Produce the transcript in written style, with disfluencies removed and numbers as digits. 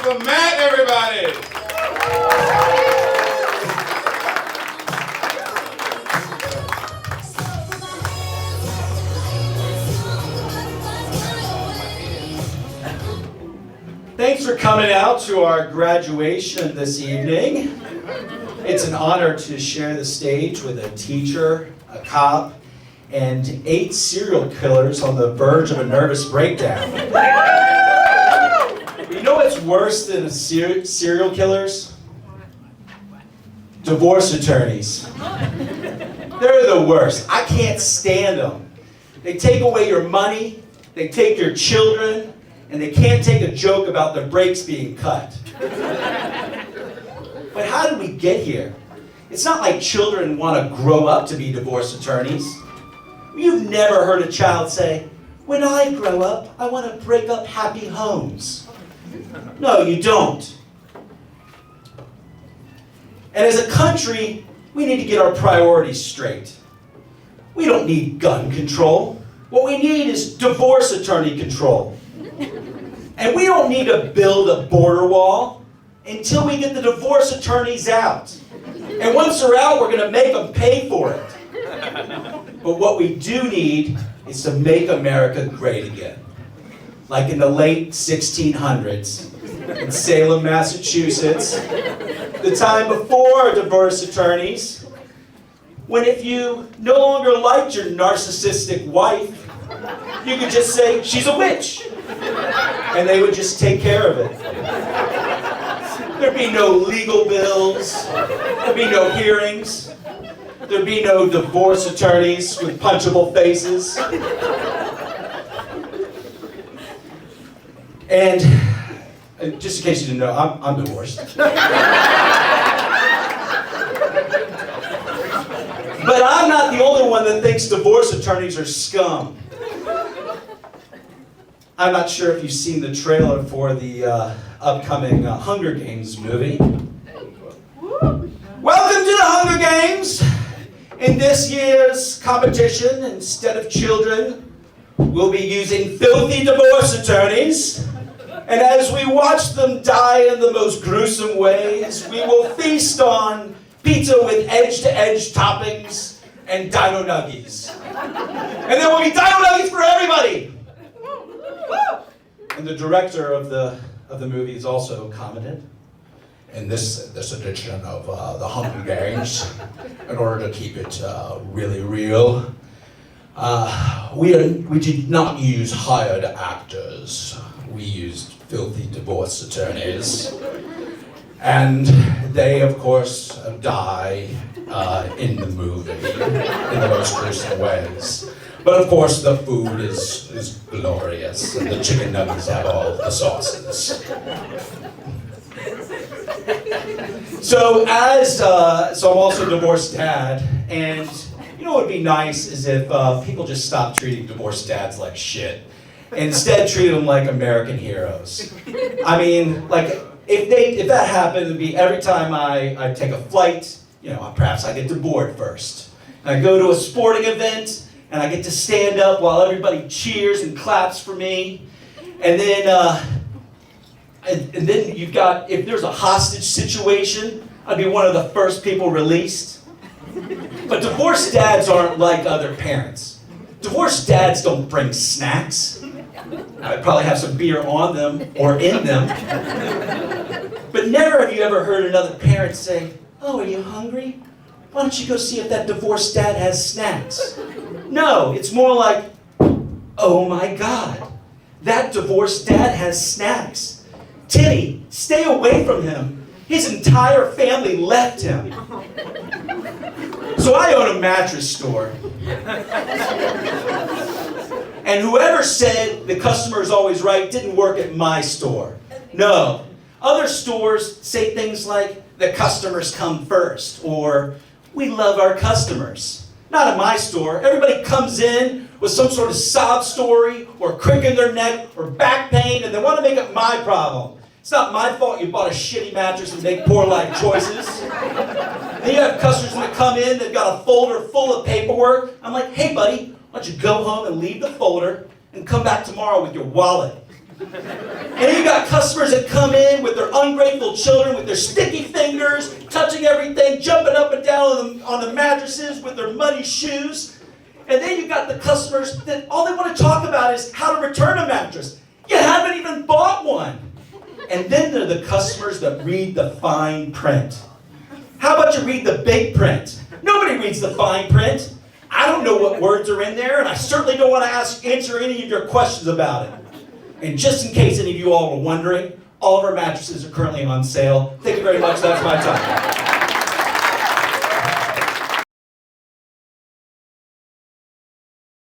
Welcome Matt, everybody. Thanks for coming out to our graduation this evening. It's an honor to share the stage with a teacher, a cop, and 8 serial killers on the verge of a nervous breakdown. You know what's worse than serial killers? Divorce attorneys. They're the worst. I can't stand them. They take away your money, they take your children, and they can't take a joke about their brakes being cut. But how did we get here? It's not like children want to grow up to be divorce attorneys. You've never heard a child say, "When I grow up, I want to break up happy homes." No, you don't. And as a country, we need to get our priorities straight. We don't need gun control. What we need is divorce attorney control. And we don't need to build a border wall until we get the divorce attorneys out. And once they're out, we're going to make them pay for it. But what we do need is to make America great again. Like in the late 1600s in Salem, Massachusetts, the time before divorce attorneys, when if you no longer liked your narcissistic wife, you could just say, "She's a witch." And they would just take care of it. There'd be no legal bills. There'd be no hearings. There'd be no divorce attorneys with punchable faces. And just in case you didn't know, I'm divorced. But I'm not the only one that thinks divorce attorneys are scum. I'm not sure if you've seen the trailer for the upcoming Hunger Games movie. Welcome to the Hunger Games! In this year's competition, instead of children, we'll be using filthy divorce attorneys. And as we watch them die in the most gruesome ways, we will feast on pizza with edge-to-edge toppings and dino nuggies. And there will be dino nuggies for everybody! And the director of the movie has also commented, in this edition of the Hunger Games, in order to keep it really real, we did not use hired actors. We used filthy divorce attorneys. And they, of course, die in the movie in the most gruesome ways. But of course, the food is glorious, and the chicken nuggets have all the sauces. So I'm also a divorced dad, and you know what would be nice is if people just stopped treating divorced dads like shit, and instead treated them like American heroes. I mean, like if that happened, it'd be every time I take a flight, you know, perhaps I get to board first, and I go to a sporting event. And I get to stand up while everybody cheers and claps for me. And then, and then you've got, if there's a hostage situation, I'd be one of the first people released. But divorced dads aren't like other parents. Divorced dads don't bring snacks. I'd probably have some beer on them or in them. But never have you ever heard another parent say, "Oh, are you hungry? Why don't you go see if that divorced dad has snacks?" No, it's more like, "Oh my God, that divorced dad has snacks. Titty, stay away from him. His entire family left him." So I own a mattress store. And whoever said the customer is always right didn't work at my store. No. Other stores say things like, "The customers come first," or "We love our customers." Not at my store. Everybody comes in with some sort of sob story or crick in their neck or back pain, and they want to make it my problem. It's not my fault you bought a shitty mattress and make poor life choices. Then you have customers that come in, they've got a folder full of paperwork. I'm like, "Hey buddy, why don't you go home and leave the folder and come back tomorrow with your wallet?" And then you got customers that come in with their ungrateful children, with their sticky fingers, touching everything, jumping up and down on the mattresses with their muddy shoes. And then you got the customers that all they want to talk about is how to return a mattress. You haven't even bought one. And then there are the customers that read the fine print. How about you read the big print? Nobody reads the fine print. I don't know what words are in there, and I certainly don't want to answer any of your questions about it. And just in case any of you all were wondering, all of our mattresses are currently on sale. Thank you very much. That's my time.